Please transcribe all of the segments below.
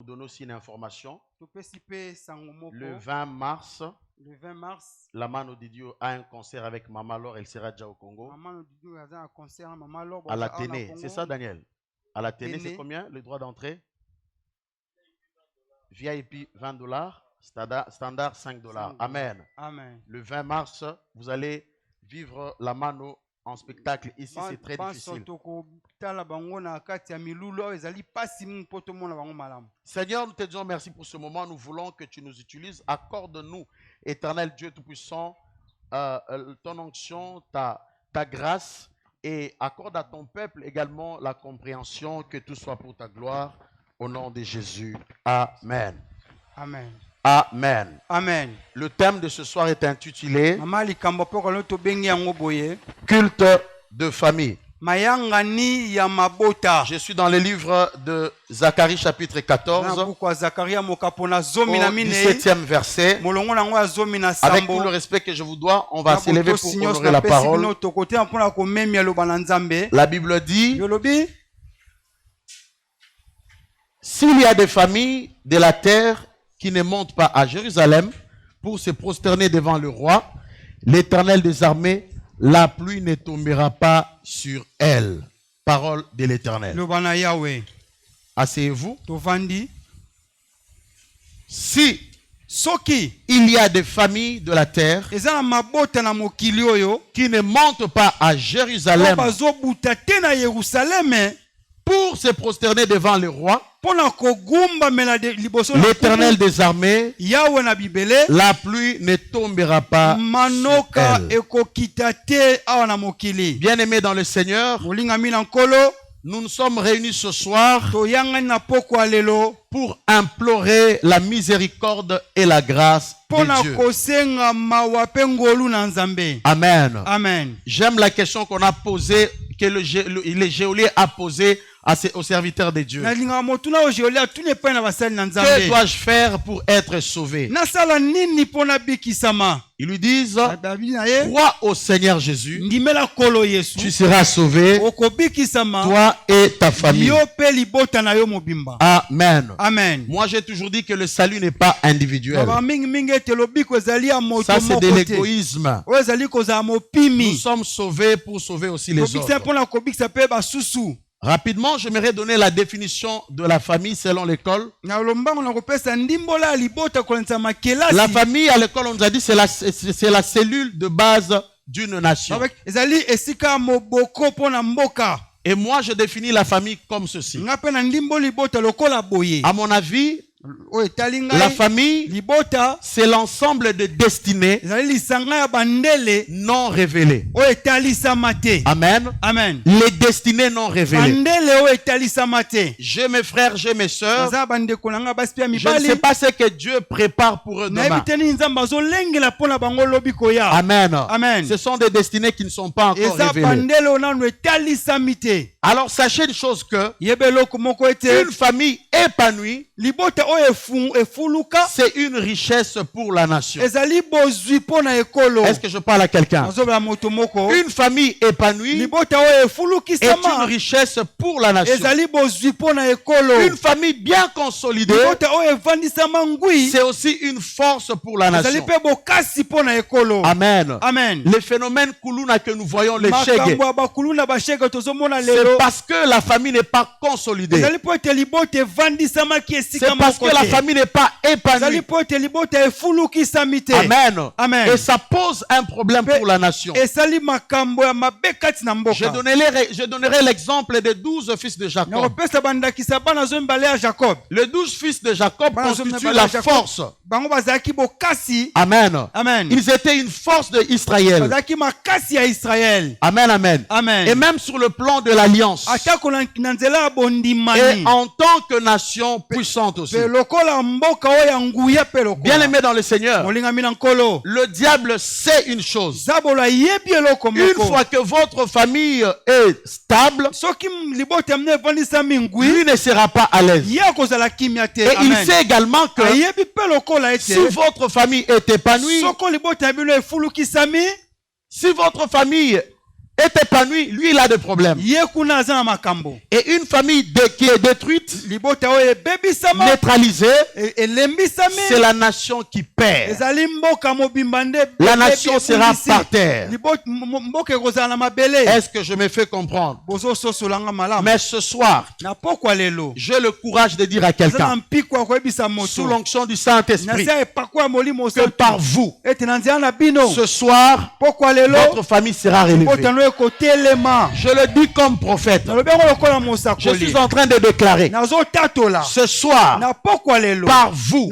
Nous donnons aussi une information. Le 20 mars, 20 mars, la Mano Didio a un concert avec Mama Laure. Elle sera déjà au Congo. À la Téné. C'est ça, Daniel? À la Téné, c'est combien le droit d'entrée? VIP $20, standard $5. Amen. Amen. Le 20 mars, vous allez vivre la Mano en spectacle. Ici, c'est très difficile. Seigneur, nous te disons merci pour ce moment. Nous voulons que tu nous utilises. Accorde-nous, éternel Dieu Tout-Puissant, ton onction, ta grâce, et accorde à ton peuple également la compréhension, que tout soit pour ta gloire. Au nom de Jésus. Amen. Amen. Amen. Amen. Le thème de ce soir est intitulé Culte de famille. Je suis dans le livre de Zacharie chapitre 14 au 17e verset. Avec tout le respect que je vous dois, on va s'élever pour honorer la parole. La Bible dit: s'il y a des familles de la terre qui ne montent pas à Jérusalem pour se prosterner devant le roi, l'Éternel des armées, la pluie ne tombera pas sur elle. Parole de l'Éternel. Asseyez-vous. Si il y a des familles de la terre qui ne montent pas à Jérusalem pour se prosterner devant le roi, l'Éternel des armées, la pluie ne tombera pas sur elle. Bien-aimés dans le Seigneur, nous nous sommes réunis ce soir pour implorer la miséricorde et la grâce de Dieu. Amen. Amen. J'aime la question qu'on a posée, que le geôlier a posée aux serviteurs de Dieu. Que dois-je faire pour être sauvé? Ils lui disent: crois au Seigneur Jésus, tu seras sauvé, toi et ta famille. Amen. Amen. Moi, j'ai toujours dit que le salut n'est pas individuel. Ça, c'est de l'égoïsme. Nous sommes sauvés pour sauver aussi les autres. Rapidement, j'aimerais donner la définition de la famille selon l'école. La famille, à l'école, on nous a dit, c'est la cellule de base d'une nation. Et moi, je définis la famille comme ceci. À mon avis, la famille, c'est l'ensemble de destinées non révélées. Amen. Amen. Les destinées non révélées. J'ai mes frères, j'ai mes soeurs. Je ne sais pas ce que Dieu prépare pour eux demain. Amen. Amen. Ce sont des destinées qui ne sont pas encore révélées. Alors sachez une chose, que une famille épanouie, c'est une richesse pour la nation. Est-ce que je parle à quelqu'un? Une famille épanouie est une richesse pour la nation. Une famille bien consolidée, c'est aussi une force pour la nation. Amen. Amen. Les phénomènes Kuluna que nous voyons, les shege, c'est parce que la famille n'est pas consolidée. C'est parce que la famille n'est pas épanouie. Amen. Amen. Et ça pose un problème pour la nation. Je donnerai l'exemple des 12 fils de Jacob. Les 12 fils de Jacob constituent la force. Amen. Amen. Ils étaient une force d'Israël. Amen, amen. Amen. Et même sur le plan de l'alliance. Et en tant que nation puissante aussi. Bien aimé dans le Seigneur, le diable sait une chose. Une fois que votre famille est stable, lui ne sera pas à l'aise. Et il sait également que si votre famille est épanouie, si votre famille est épanoui, lui il a des problèmes. Et une famille qui est détruite, neutralisée, c'est la nation qui perd. La nation sera par terre. Est-ce que je me fais comprendre? Mais ce soir, j'ai le courage de dire à quelqu'un, sous l'onction du Saint-Esprit, que par vous, ce soir, votre famille sera relevée. Je le dis comme prophète. Je suis en train de déclarer, ce soir, par vous,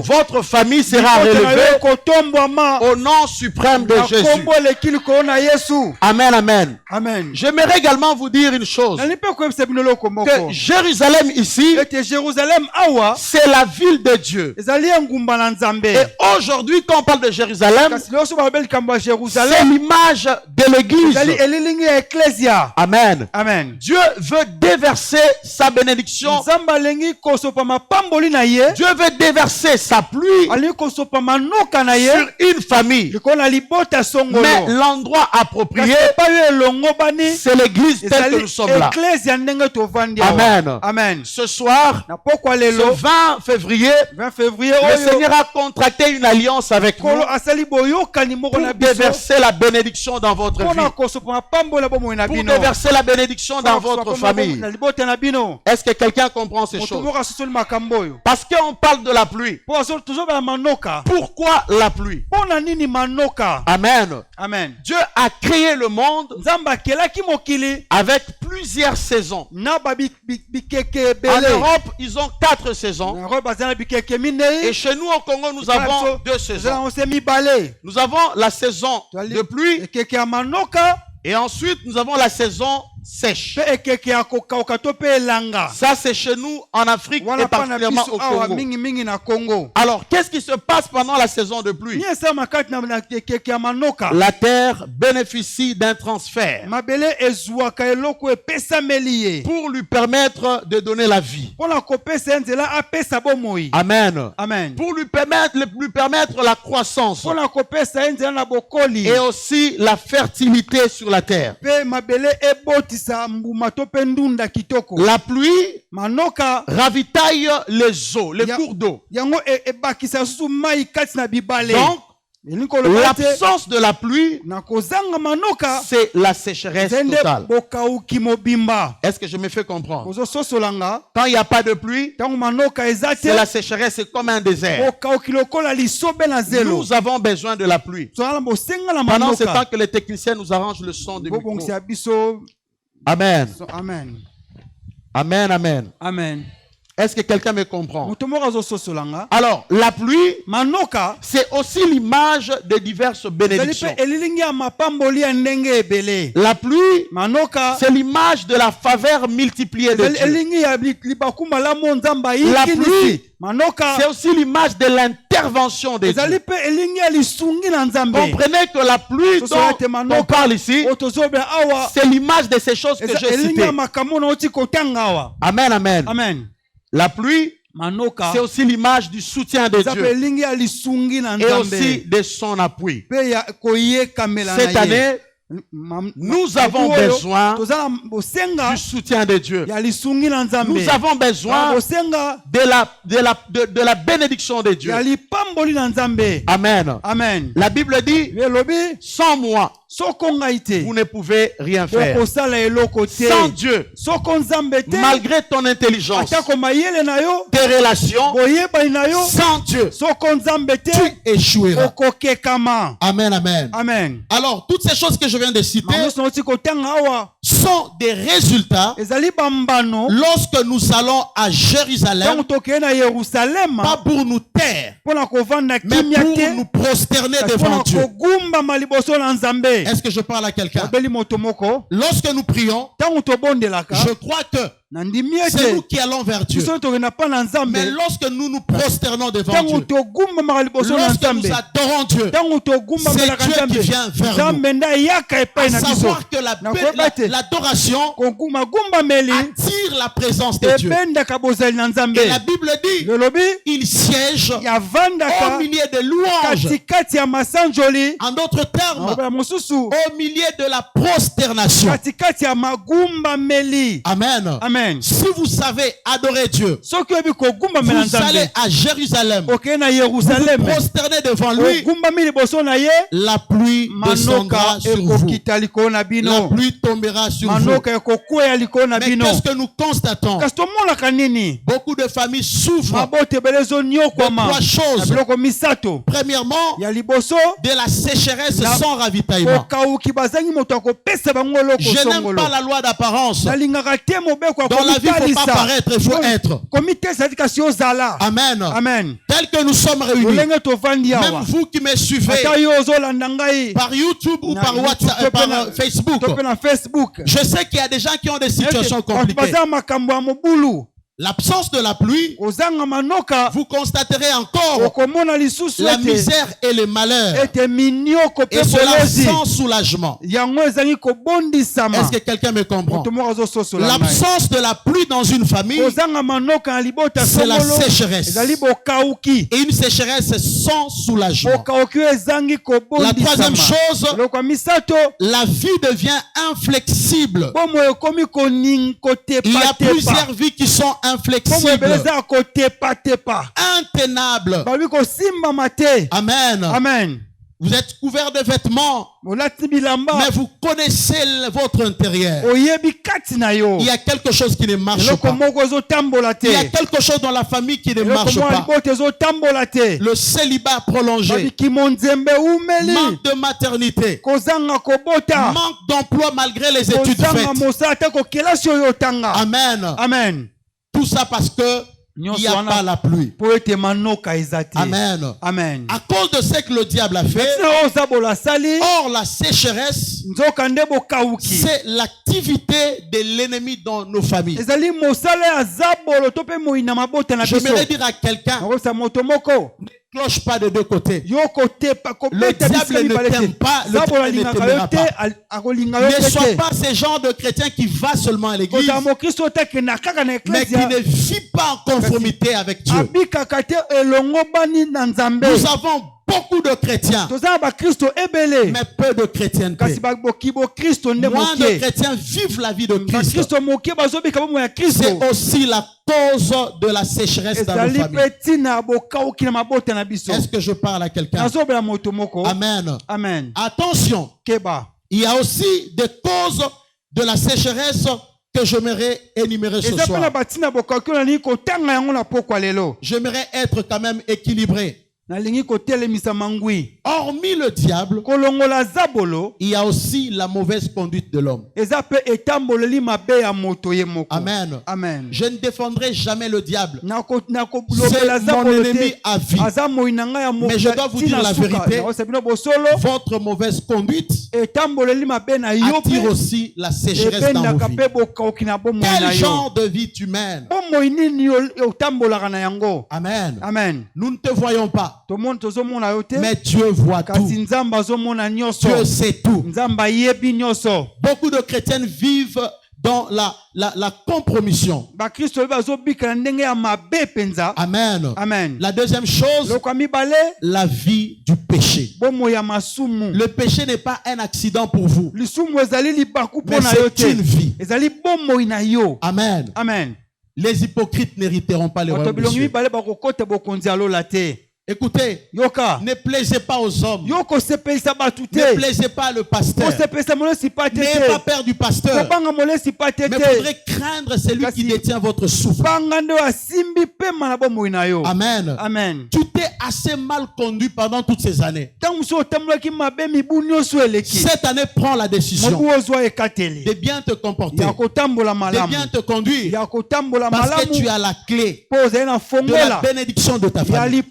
votre famille sera relevée au nom suprême de Jésus. Amen, amen. J'aimerais également vous dire une chose, que Jérusalem ici, c'est la ville de Dieu. Et aujourd'hui, quand on parle de Jérusalem, c'est l'image de l'église. Amen. Dieu veut déverser sa bénédiction. Dieu veut déverser sa pluie sur une famille. Mais l'endroit approprié, c'est l'église telle que nous sommes là. Amen. Ce soir, ce 20 février, le Seigneur a contracté une alliance avec nous pour déverser la bénédiction dans votre vie, pour déverser la bénédiction dans votre famille. Est-ce que quelqu'un comprend ces choses? Parce qu'on parle de la pluie. Pourquoi la pluie? Amen. Dieu a créé le monde avec plusieurs saisons. En Europe, ils ont 4 saisons. Et chez nous au Congo, nous avons 2 saisons. Nous avons la saison de pluie. Et ensuite, nous avons la saison sèche. Ça, c'est chez nous en Afrique et particulièrement au Congo. Alors, qu'est-ce qui se passe pendant la saison de pluie? La terre bénéficie d'un transfert pour lui permettre de donner la vie. Amen. Pour lui permettre la croissance et aussi la fertilité sur la terre. La pluie ravitaille les eaux, les cours d'eau. Donc, l'absence de la pluie, c'est la sécheresse totale. Est-ce que je me fais comprendre? Quand il n'y a pas de pluie, c'est la sécheresse, c'est comme un désert. Nous avons besoin de la pluie. Pendant ce temps que les techniciens nous arrangent le son du micro. Amen. Amen. Est-ce que quelqu'un me comprend? Alors, la pluie, c'est aussi l'image de diverses bénédictions. La pluie, c'est l'image de la faveur multipliée de Dieu. La pluie, c'est aussi l'image de l'intervention de Dieu. Comprenez que la pluie dont on parle ici, c'est l'image de ces choses que j'ai citées. Amen. La pluie, c'est aussi l'image du soutien de Dieu et aussi de son appui. Cette année, nous avons besoin du soutien de Dieu. Nous avons besoin de la bénédiction de Dieu. Amen. La Bible dit, sans moi, vous ne pouvez rien faire. Sans Dieu, malgré ton intelligence, tes relations, sans Dieu, tu échoueras. Amen. Alors, toutes ces choses que je viens de citer sont des résultats lorsque nous allons à Jérusalem, pas pour nous taire, mais pour nous prosterner devant Dieu. Est-ce que je parle à quelqu'un? Lorsque nous prions, je crois que c'est nous qui allons vers Dieu. Mais lorsque nous nous prosternons devant Dieu, lorsque nous adorons Dieu, c'est Dieu qui vient vers nous. À savoir que l'adoration attire la présence de Dieu. Et la Bible dit, il siège au milieu de louanges. En d'autres termes, au milieu de la prosternation. Amen. Amen. Si vous savez adorer Dieu, vous allez à Jérusalem, vous vous prosternez devant lui, la pluie descendra sur vous. La pluie tombera sur vous. Mais qu'est-ce que nous constatons? Beaucoup de familles souffrent de trois choses. Premièrement, de la sécheresse sans ravitaillement. Je n'aime pas la loi d'apparence. Dans la vie, il ne faut pas paraître, il faut être. Amen. Amen. Tel que nous sommes réunis, même vous qui me suivez par YouTube ou par WhatsApp, par Facebook, je sais qu'il y a des gens qui ont des situations compliquées. L'absence de la pluie, vous constaterez encore la misère et le malheur. Et cela sans soulagement. Est-ce que quelqu'un me comprend? L'absence de la pluie dans une famille, c'est la sécheresse. Et une sécheresse sans soulagement. La troisième chose, la vie devient inflexible. Il y a plusieurs vies qui sont inflexible, intenable. Amen. Amen. Vous êtes couverts de vêtements, mais vous connaissez votre intérieur. Il y a quelque chose qui ne marche pas. Il y a quelque chose dans la famille qui ne marche pas. Le célibat prolongé, manque de maternité, manque d'emploi malgré les études faites. Amen. Amen. Tout ça parce que il n'y a pas la pluie. Amen. Amen. À cause de ce que le diable a fait, or la sécheresse, c'est l'activité de l'ennemi dans nos familles. J'aimerais dire à quelqu'un, ne cloche pas de deux côtés. Le diable ne t'aime pas, le diable ne t'aimera pas. Ne sois pas ce genre de chrétien qui va seulement à l'église, mais qui ne vit pas en conformité avec Dieu. Nous avons beaucoup de chrétiens, mais peu de chrétienté. Moins de chrétiens vivent la vie de Christ. C'est aussi la cause de la sécheresse dans nos familles. Est-ce que je parle à quelqu'un? Amen. Amen. Attention, il y a aussi des causes de la sécheresse que j'aimerais énumérer ce soir. J'aimerais être quand même équilibré. Hormis le diable, il y a aussi la mauvaise conduite de l'homme. Amen. Amen. Je ne défendrai jamais le diable. C'est mon ennemi à vie. Mais je dois vous dire la vérité. Votre mauvaise conduite attire aussi la sécheresse dans vos vies. Quel genre de vie tu mènes? Amen. Amen. Nous ne te voyons pas, mais Dieu voit tout. Dieu sait tout. Beaucoup de chrétiens vivent dans la compromission. Amen. Amen. La deuxième chose, la vie du péché. Le péché n'est pas un accident pour vous, mais c'est une vie. Amen. Amen. Les hypocrites n'hériteront pas les royaumes de Dieu. Écoutez, ne plaisez pas aux hommes. Ne plaisez pas le pasteur. N'ayez pas peur du pasteur. Mais faudrait craindre celui qui détient votre souffle. Amen. Amen. Tu t'es assez mal conduit pendant toutes ces années. Cette année, prends la décision de bien te comporter, de bien te conduire, parce que tu as la clé de la bénédiction de ta famille.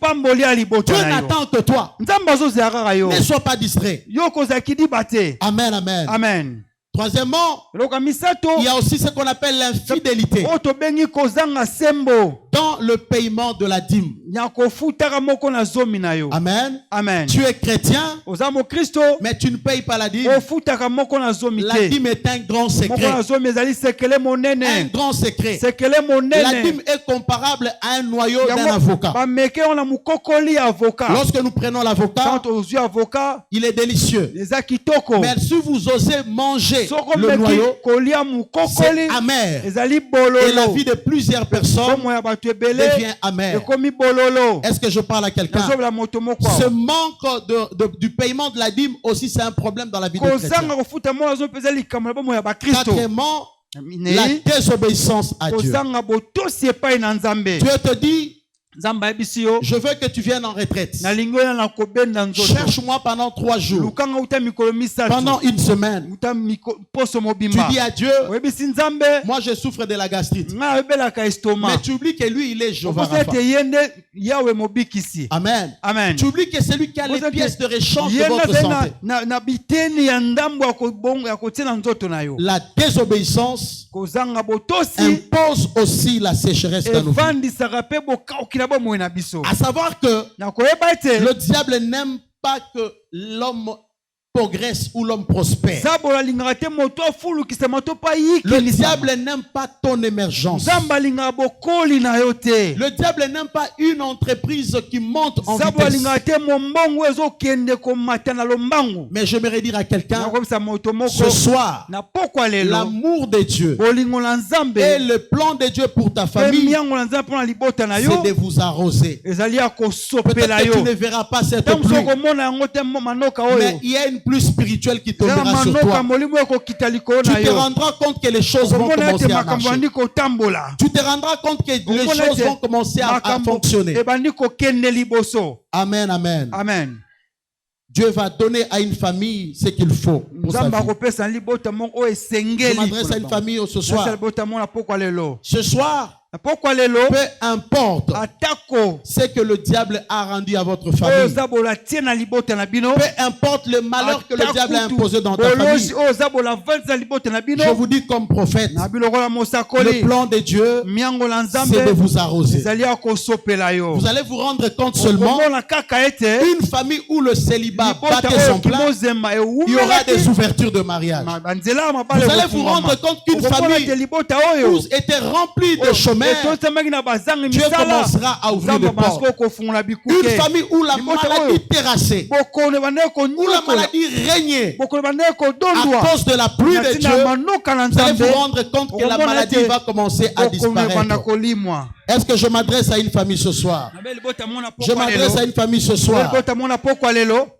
Dieu n'attend que toi. Ne sois pas distrait. Amen, amen. Amen. Troisièmement, il y a aussi ce qu'on appelle l'infidélité dans le paiement de la dîme. Amen. Amen. Tu es chrétien, mais tu ne payes pas la dîme. La dîme est un grand secret. Un grand secret. La dîme est comparable à un noyau d'un avocat. Lorsque nous prenons l'avocat, il est délicieux. Mais si vous osez manger le noyau, c'est amer. Et la vie de plusieurs personnes devient amère. Est-ce que je parle à quelqu'un? Ce manque du paiement de la dîme aussi, c'est un problème dans la vie de chrétien. Quatrièmement, la désobéissance à Dieu. Dieu te dit, je veux que tu viennes en retraite. Cherche-moi pendant 3 jours. Pendant une semaine. Tu dis à Dieu, moi je souffre de la gastrite. Mais tu oublies que lui, il est Jéhovah-Rapha. Amen. Amen. Tu oublies que c'est lui qui a les pièces de rechange de votre santé. La désobéissance impose aussi la sécheresse dans nos vies. À savoir que le diable n'aime pas que l'homme progresse ou l'homme prospère. Le diable n'aime pas ton émergence. Le diable n'aime pas une entreprise qui monte en vitesse. Mais j'aimerais dire à quelqu'un, ce soir, l'amour de Dieu et le plan de Dieu pour ta famille, c'est de vous arroser. Peut-être que tu ne verras pas cette pluie, mais il y a une plus spirituelle qui tombera sur toi. Tu te rendras compte que les choses vont commencer à marcher. Tu te rendras compte que les choses vont commencer à fonctionner. Amen, amen. Amen. Dieu va donner à une famille ce qu'il faut pour sa vie. Je m'adresse à une famille ce soir. Ce soir, peu importe ce que le diable a rendu à votre famille, peu importe le malheur que le diable a imposé dans ta famille, je vous dis comme prophète, le plan de Dieu, c'est de vous arroser. Vous allez vous rendre compte seulement, une famille où le célibat battait son plein, il y aura des ouvertures de mariage. Vous allez vous rendre compte qu'une famille où était remplie de chômeurs, Dieu commencera à ouvrir des portes. Une famille où la maladie terrassait, où la maladie régnait, à cause de la pluie de Dieu, vous allez vous rendre compte que la maladie va commencer à disparaître. Est-ce que je m'adresse à une famille ce soir? Je m'adresse à une famille ce soir.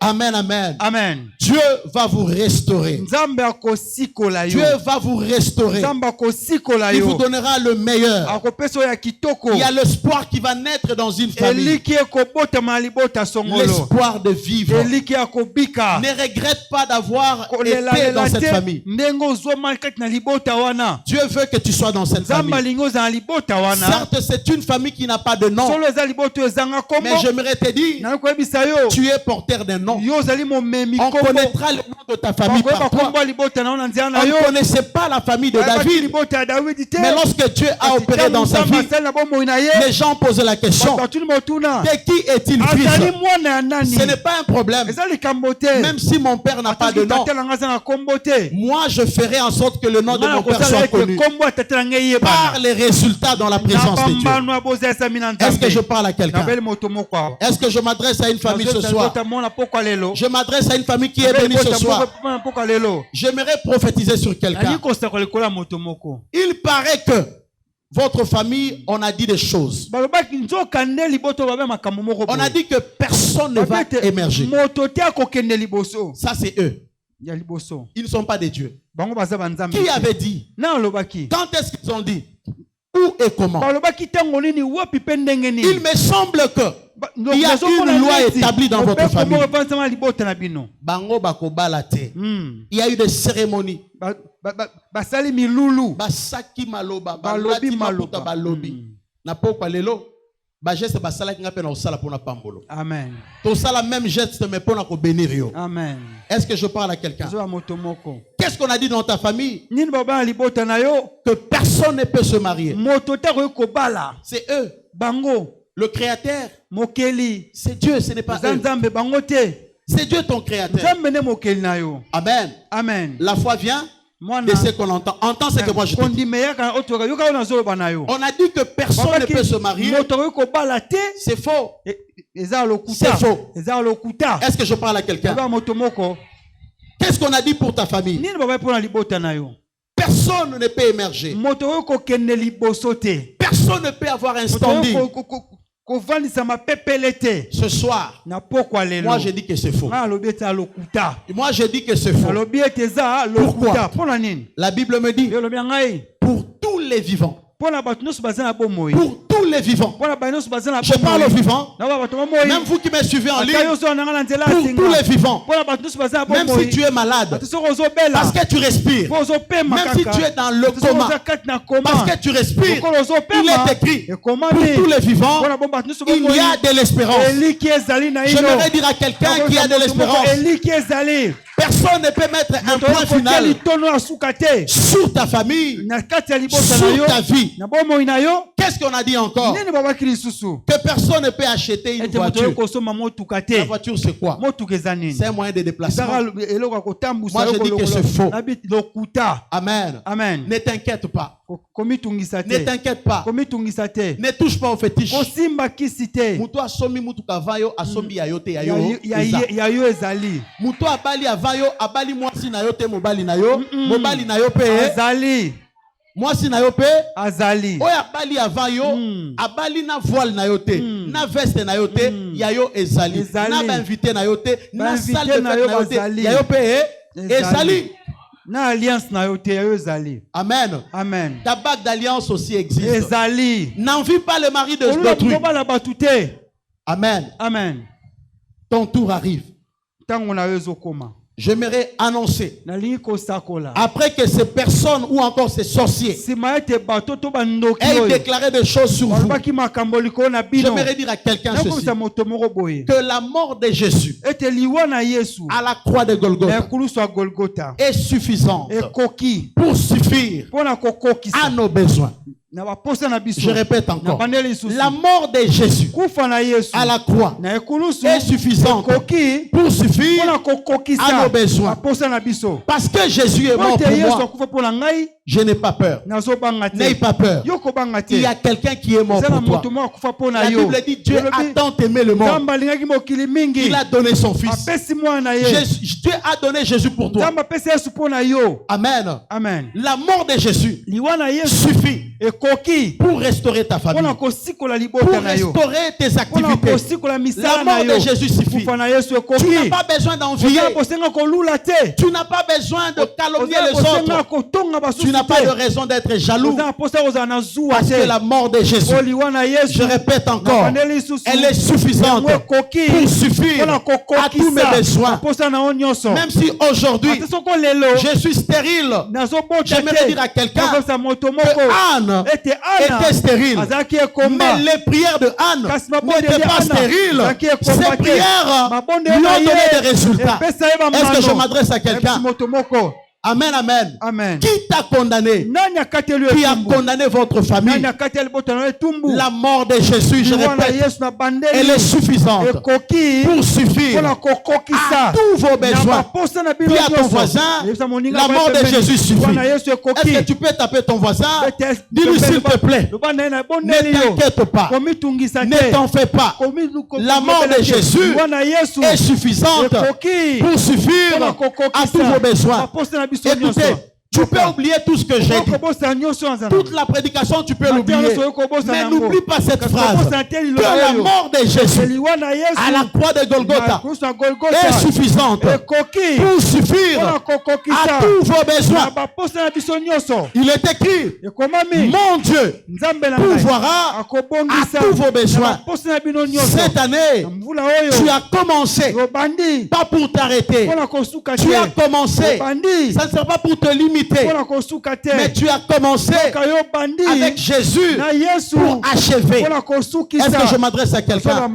Amen, amen. Amen. Dieu va vous restaurer. Dieu va vous restaurer. Il vous donnera le meilleur. Il y a l'espoir qui va naître dans une famille. L'espoir de vivre. Ne regrette pas d'avoir été dans cette famille. Dieu veut que tu sois dans cette famille. Certes, c'est une famille qui n'a pas de nom. Mais j'aimerais te dire, tu es porteur d'un nom. On connaîtra le nom de ta famille par toi. On ne connaissait pas la famille de David. Mais lorsque Dieu a opéré dans sa vie, les gens posaient la question, de qui est-il fils? Ce n'est pas un problème. Même si mon père n'a pas de nom, moi je ferai en sorte que le nom de mon père soit connu par les résultats dans la présence de Dieu. Est-ce que je parle à quelqu'un? Est-ce que je m'adresse à une famille ce soir? Je m'adresse à une famille qui est bénie ce soir. J'aimerais prophétiser sur quelqu'un. Il paraît que votre famille, on a dit des choses. On a dit que personne ne va émerger. Ça, c'est eux. Ils ne sont pas des dieux. Qui avait dit? Quand est-ce qu'ils ont dit? Où et comment? Il me semble que il y a une loi établie dans votre famille. Il y a eu des cérémonies. Amen. Même geste, mais pour bénir. Amen. Est-ce que je parle à quelqu'un? Qu'est-ce qu'on a dit dans ta famille? Que personne ne peut se marier. C'est eux. Le créateur, c'est Dieu, ce n'est pas eux. C'est Dieu ton créateur. Amen. Amen. La foi vient de ce qu'on entend. Entends ce que moi je te dis. On a dit que personne ne peut se marier. C'est faux. C'est faux. Est-ce que je parle à quelqu'un? Qu'est-ce qu'on a dit pour ta famille? Personne ne peut émerger. Personne ne peut avoir un standing. Ce soir, moi je dis que c'est faux. Moi je dis que c'est faux. Pourquoi? La Bible me dit pour tous les vivants. Pour tous les vivants. Je parle aux vivants. Même vous qui me suivez en ligne. Pour tous les vivants. Même si tu es malade. Parce que tu respires. Même si tu es dans le coma. Parce que tu respires. Il est écrit. Pour tous les vivants, il y a de l'espérance. J'aimerais dire à quelqu'un qui a de l'espérance. Personne ne peut mettre un point final sur ta famille, sur ta vie. Qu'est-ce qu'on a dit encore? Que personne ne peut acheter une voiture. La voiture, c'est quoi? C'est un moyen de déplacement. Moi, je dis que c'est faux. Amen. Amen. Ne t'inquiète pas. Ne t'inquiète pas. Ne touche pas au fétiche. Muto asomi mutu kavayo asomi yayote yayo ezali. Muto abali avayo abali mwasi na yote mobali na yo. Mobali na yo pe azali. Mwasi na yo pe azali. Oya abali avayo abali na voile na yote. Na veste na yote yayo ezali. Na ba invité na yote. Na salle de fête na yote yayo pe ezali. Na alliance na yote yayo ezali. Amen. Amen. Ta bague d'alliance aussi existe. Ezali. N'envie pas le mari de d'autrui. Amen. Amen. Ton tour arrive. J'aimerais annoncer, après que ces personnes ou encore ces sorciers aient déclaré des choses sur vous, j'aimerais dire à quelqu'un ceci, que la mort de Jésus à la croix de Golgotha est suffisante pour suffire à nos besoins. Je répète encore, la mort de Jésus à la croix est suffisante pour suffire à nos besoins. Parce que Jésus est mort pour moi, je n'ai pas peur. N'aie pas peur. Il y a quelqu'un qui est mort pour toi. La Bible dit Dieu a tant aimé le monde. Il a donné son fils. Dieu a donné Jésus pour toi. Amen. Amen. La mort de Jésus suffit pour restaurer ta famille, pour restaurer tes activités. La mort de Jésus suffit. Tu n'as pas besoin d'envier. Tu n'as pas besoin de calomnier les autres. Tu n'as pas de raison d'être jaloux. Parce que la mort de Jésus, je répète encore, elle est suffisante pour suffire à tous mes besoins. Même si aujourd'hui je suis stérile, j'aimerais dire à quelqu'un que Anne était stérile. Mais les prières de Anne n'étaient pas stériles. Ces prières lui ont donné des résultats. Est-ce que je m'adresse à quelqu'un? Amen, amen. Amen. Qui t'a condamné? Qui a condamné votre famille? La mort de Jésus, je répète, elle est suffisante pour suffire à tous vos besoins. Puis à ton voisin, la mort de Jésus suffit. Est-ce que tu peux taper ton voisin? Dis-lui s'il te plaît, ne t'inquiète pas, ne t'en fais pas. La mort de Jésus est suffisante pour suffire à tous vos besoins. Écoutez, tu peux oublier tout ce que j'ai dit. Toute la prédication, tu peux l'oublier. Mais n'oublie pas cette phrase. Que la mort de Jésus à la croix de Golgotha est suffisante pour suffire à tous vos besoins. Il est écrit, mon Dieu pourvoira à tous vos besoins. Cette année, tu as commencé, pas pour t'arrêter. Tu as commencé, ça ne sera pas pour te limiter. impunité. Mais tu as commencé avec Jésus pour achever. Est-ce que je m'adresse à quelqu'un?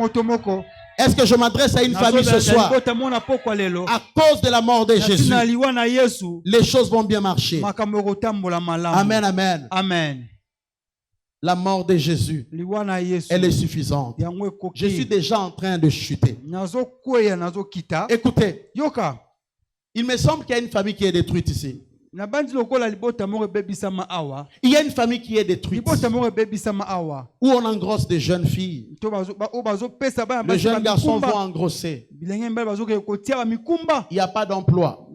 Est-ce que je m'adresse à une famille ce soir? À cause de la mort de Jésus, les choses vont bien marcher. Amen, amen. Amen. La mort de Jésus, elle est suffisante. Je suis déjà en train de chuter. Écoutez, il me semble qu'il y a une famille qui est détruite ici. Il y a une famille qui est détruite où on engrosse des jeunes filles. Les jeunes garçons vont engrosser. Il n'y a pas d'emploi.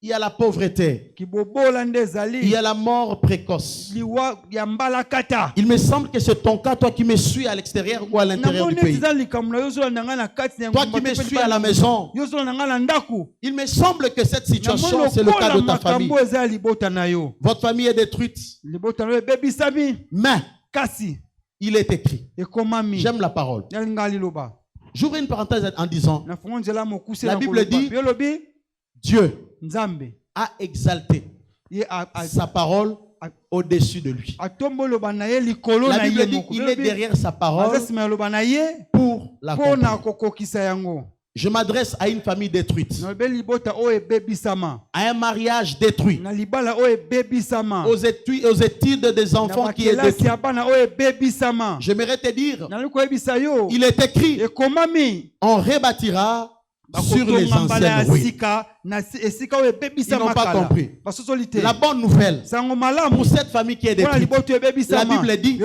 Il y a la pauvreté. Il y a la mort précoce. Il me semble que c'est ton cas, toi qui me suis à l'extérieur ou à l'intérieur du pays. Toi qui me suis à la maison. Il me semble que cette situation, c'est le cas de ta famille. Votre famille est détruite. Mais, il est écrit. J'aime la parole. J'ouvre une parenthèse en disant, la Bible dit, Dieu a exalté sa parole au-dessus de lui. La Bible dit qu'il est derrière sa parole pour l'accomplir. Je m'adresse à une famille détruite, à un mariage détruit, aux études des enfants qui est détruit. J'aimerais te dire, il est écrit, on rebâtira sur les anciennes ruines. Ils n'ont pas compris. La bonne nouvelle pour cette famille qui est détruite, la Bible dit,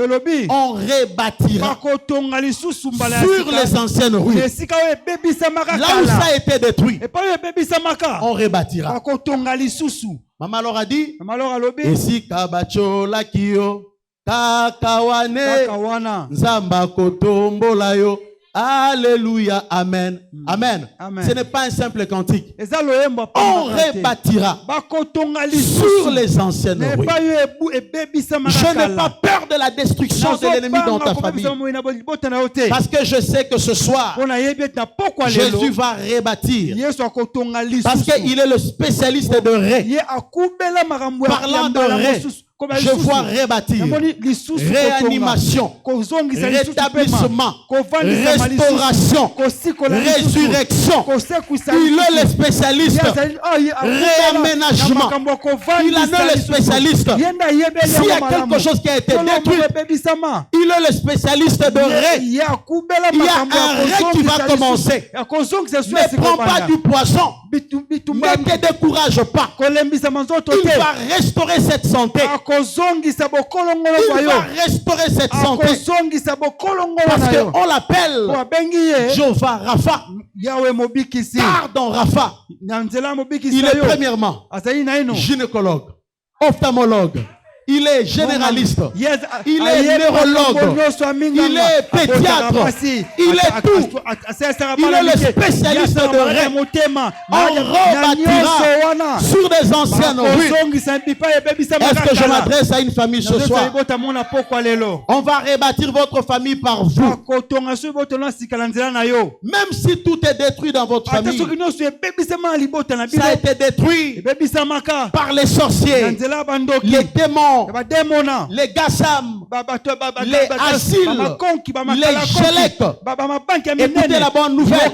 on rebâtira sur les anciennes ruines. Là où ça a été détruit, on rebâtira. Maman leur a dit, Esika bachola kiyo kakawane nzamba kotombola yo. Alléluia, amen. Amen. Ce n'est pas un simple cantique. On rebâtira sur les anciennes ruines. Je n'ai pas peur de la destruction de l'ennemi dans ta famille. Parce que je sais que ce soir, Jésus va rebâtir. Parce qu'il est le spécialiste de Parlant de je vois rebâtir, réanimation, rétablissement, restauration, résurrection. Il est le spécialiste. Réaménagement. Il en est le spécialiste. S'il y a quelque chose qui a été détruit, il est le spécialiste de il y a un qui va commencer. Ne prends pas du poison. Ne te décourage pas. Il va restaurer cette santé. Il va restaurer cette santé. Parce qu'on l'appelle Jehovah Rapha. Pardon Rapha. Il est premièrement gynécologue, ophtalmologue. Il est généraliste. Il est neurologue. Il est pédiatre. Il est tout. Il est le spécialiste de rêve. On rebâtira sur des anciennes ruines. Est-ce que je m'adresse à une famille ce soir? On va rebâtir votre famille par vous. Même si tout est détruit dans votre famille, ça a été détruit par les sorciers, les démons, les gassam, les asiles, les gélèques. Écoutez la bonne nouvelle.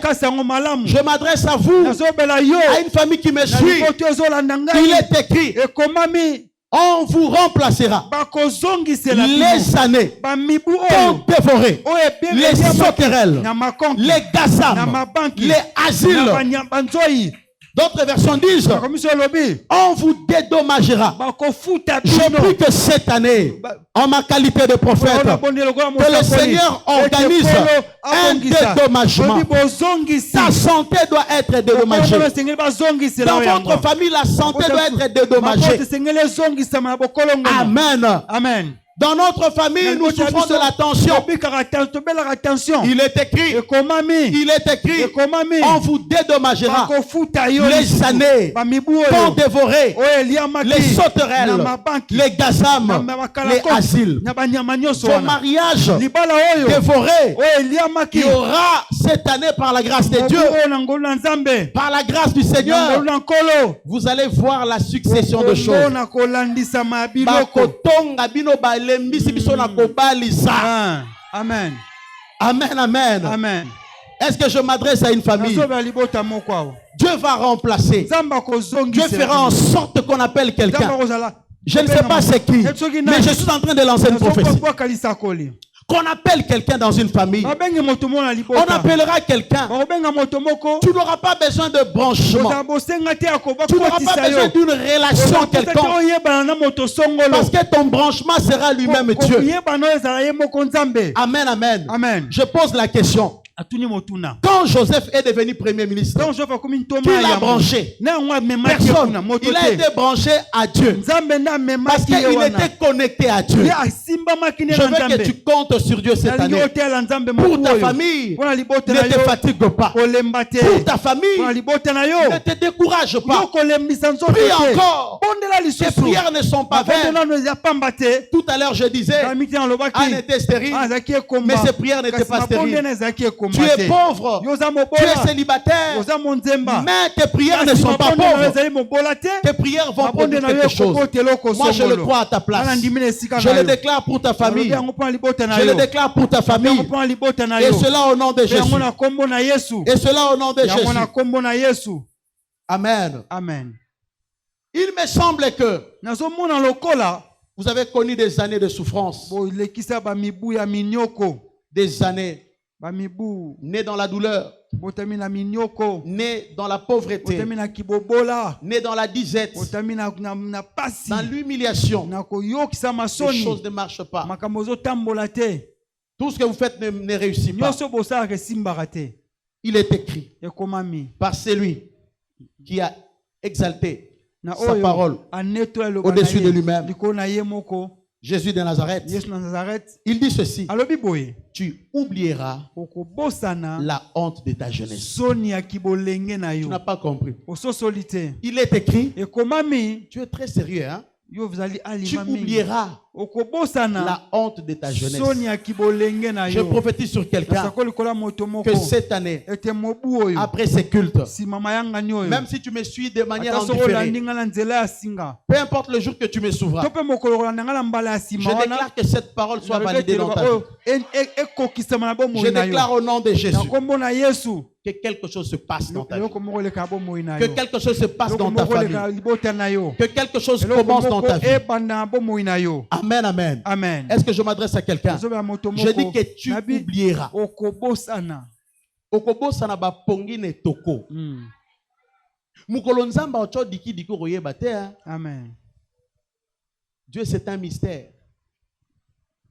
Je m'adresse à vous, à une famille qui me suit. Il est écrit, on vous remplacera les années qu'on dévoré, les sauterelles, les gassam, les asiles. D'autres versions disent, on vous dédommagera. Je prie que cette année, en ma qualité de prophète, que le Seigneur organise un dédommagement. Ta santé doit être dédommagée. Dans votre famille, la santé doit être dédommagée. Amen. Amen. Dans notre famille, nous souffrons de la tension. Il est écrit, on vous dédommagera les années qu'on dévorer les sauterelles, les gazam, les asiles. Vos mariages dévorés, il y aura Cette année, par la grâce de Dieu, par la grâce du Seigneur, vous allez voir la succession de choses. Amen. Amen, amen. Amen. Est-ce que je m'adresse à une famille? Dieu va remplacer. Dieu fera en sorte qu'on appelle quelqu'un. Je ne sais pas c'est qui, mais je suis en train de lancer une prophétie. Qu'on appelle quelqu'un dans une famille. On appellera quelqu'un. Tu n'auras pas besoin de branchement. Tu n'auras pas besoin d'une relation quelconque. Parce que ton branchement sera lui-même Dieu. Amen, amen. Amen. Je pose la question. Quand Joseph est devenu premier ministre, qui l'a branché? Personne. Il a été branché à Dieu. Parce qu'il était connecté à Dieu. Je veux que tu comptes sur Dieu cette année. Pour ta famille, ne te fatigue pas. Pour ta famille, ne te décourage pas. Prie encore. Tes prières ne sont pas vaines. Tout à l'heure, je disais, Anne était stérile, mais ses prières n'étaient pas stériles. Tu es pauvre, tu es célibataire, mais tes prières ne sont pas pauvres. Tes prières vont produire quelque chose. Moi, je le crois à ta place. Je le déclare pour ta famille. Je le déclare pour ta famille. Et cela au nom de Jésus. Et cela au nom de Jésus. Amen. Amen. Il me semble que vous avez connu des années de souffrance. Des années né dans la douleur, né dans la pauvreté, né dans la disette, dans l'humiliation. Les choses ne marchent pas. Tout ce que vous faites ne réussit pas. Il est écrit par celui qui a exalté sa parole au-dessus de lui-même. Jésus de Nazareth, il dit ceci: tu oublieras la honte de ta jeunesse. Tu n'as pas compris. Il est écrit, tu es très sérieux, hein? Tu oublieras la honte de ta jeunesse. Je prophétise sur quelqu'un que cette année, après ces cultes, même si tu me suis de manière indifférée, peu importe le jour que tu me suivras, je déclare que cette parole soit validée dans ta vie. Je déclare au nom de Jésus que quelque chose se passe dans ta vie. Que quelque chose se passe dans ta famille. Que quelque chose commence dans ta vie. Amen, amen. Amen. Est-ce que je m'adresse à quelqu'un? Je dis que tu oublieras. Okobosana ba pongi ne toko. Mukolo nzamba ocho diki diko royeba te. Amen. Dieu, c'est un mystère.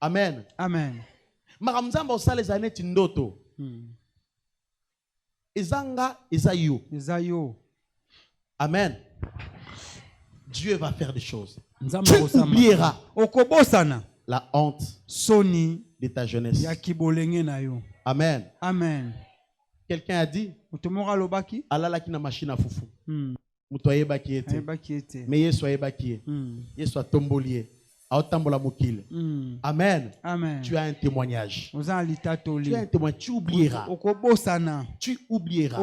Amen. Amen. Maramzamba osala les années tindoto. Ezanga ezayo. Ezayo. Amen. Dieu va faire des choses. Tu oublieras la honte de ta jeunesse. Amen. Amen. Quelqu'un a dit, Alala ki na machine à foufou. Mutoye baki ete. Mais yeso ye baki. Yeso a tombolier. Aotambola mokile. Amen. Amen. Tu as un témoignage. Tu as un témoignage. Tu oublieras. Tu oublieras.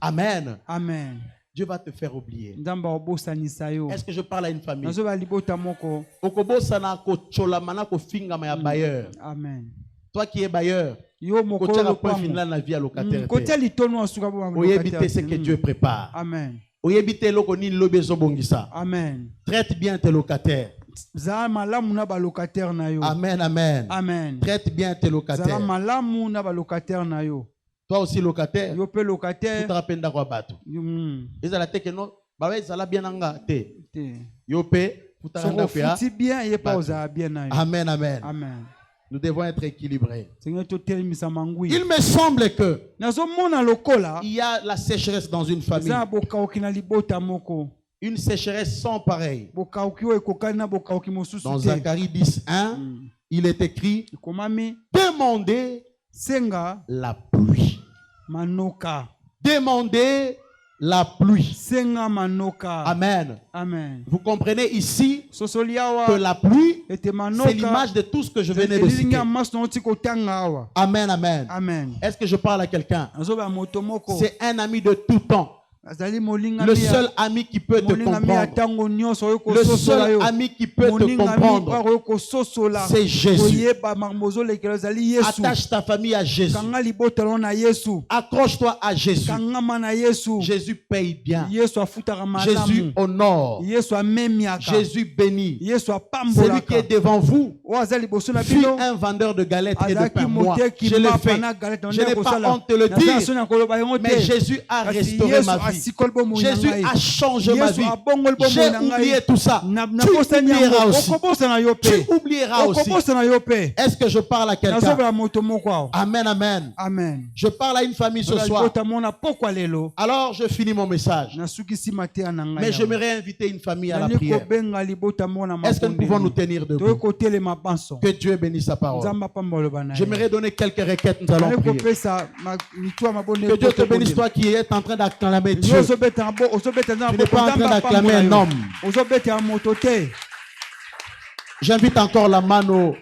Amen. Amen. Dieu va te faire oublier. Est-ce que je parle à une famille? Amen. Toi qui es bailleur, ce que Dieu prépare. Amen. Amen. Traite bien tes locataires. Amen, amen. Amen. Traite bien tes locataires. Toi aussi locataire. Tu te rappelles d'accord bateau. Ils allaient que non, bah ils allaient bien anga te. Yopé, amen, amen. Amen. Nous devons être équilibrés. Il me semble que il y a la sécheresse dans une famille. Une sécheresse sans pareil. Dans Zacharie 10:1, il est écrit: demandez la pluie. Manoka. Demandez la pluie. Amen. Amen. Vous comprenez ici que la pluie, c'est l'image de tout ce que je venais de citer. Amen, amen. Amen. Est-ce que je parle à quelqu'un? C'est un ami de tout temps. Le seul ami qui peut te comprendre, le seul ami qui peut te comprendre, c'est Jésus. Attache ta famille à Jésus. Accroche-toi à Jésus. Jésus paye bien. Jésus honore. Jésus bénit. Celui qui est devant vous fut un vendeur de galettes et de pain. Moi, je l'ai fait. Je n'ai pas honte de le dire, mais Jésus a restauré ma vie. Jésus a changé ma vie. J'ai oublié tout ça. Tu oublieras aussi. Tu oublieras aussi. Est-ce que je parle à quelqu'un? Amen, amen. Amen. Je parle à une famille ce soir. Alors je finis mon message. Mais j'aimerais inviter une famille à la prière. Est-ce que nous pouvons nous tenir debout? Que Dieu bénisse sa parole. J'aimerais donner quelques requêtes. Nous allons prier. Que Dieu te bénisse, toi qui es en train d'acclamer Dieu. Tu n'es pas en train d'acclamer un homme. J'invite encore la mano.